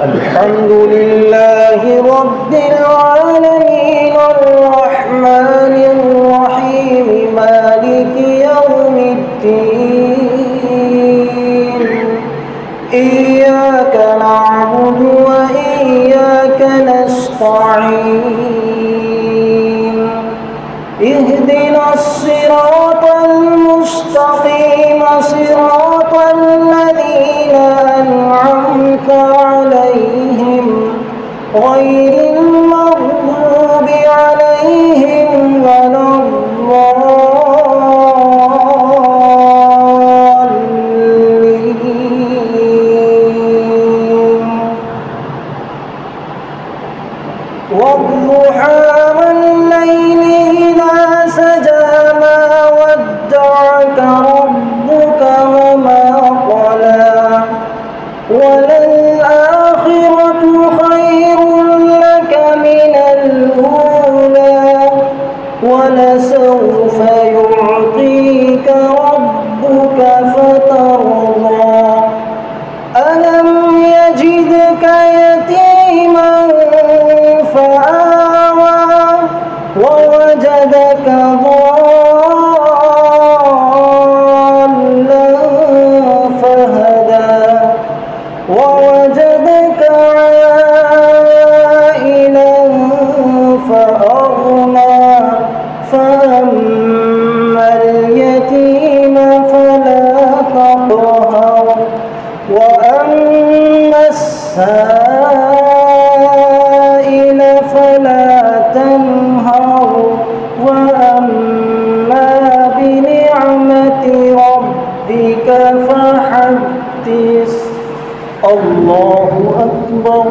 الحمد لله رب العالمين الرحمن الرحيم مالك يوم الدين إياك نعبد وإياك نستعين اهدنا الصراط المستقيم صراط الذين أنعمت عليهم غير المغضوب عليهم ولا الضالين والضحى والليل إذا سجى ما ودعك ربك وما قلى وللآخرة خير لك من الأولى ولسوف يعطيك ربك فترضى ألم يجدك يتيما فآوى ووجدك ضالا فهدى ووجدك عائلا فأغنى فأما اليتيم فلا تقهر وأما السائل فلا تنهر وأما بنعمة ربك فحدث الله أكبر.